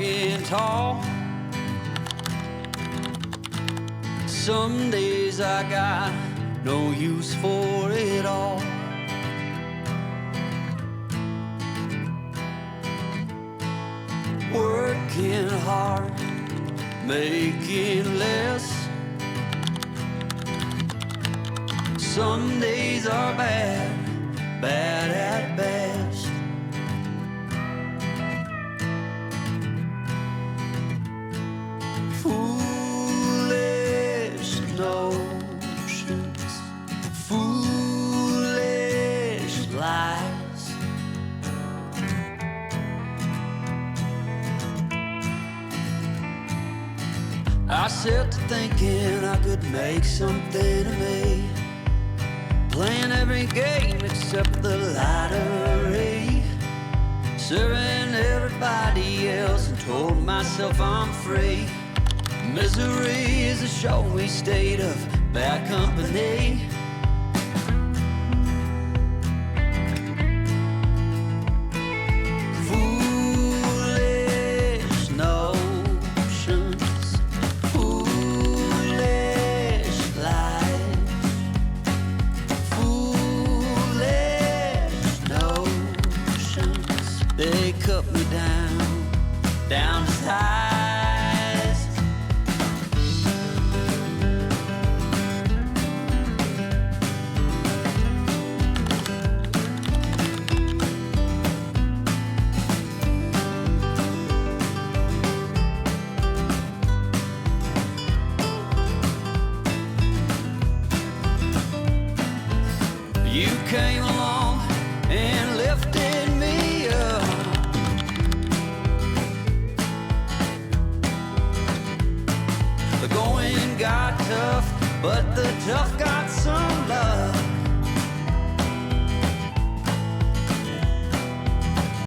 walking tall. Some days I got no use for it all. Working hard, making less. Some days are bad, bad at best. Foolish notions, foolish lies. I set to thinking I could make something of me, playing every game except the lottery, serving everybody else and told myself I'm free. Misery is a showy state of bad company. Foolish notions, foolish lies. Foolish notions, they cut me down to size. You came along and lifted me up. The going got tough, but the tough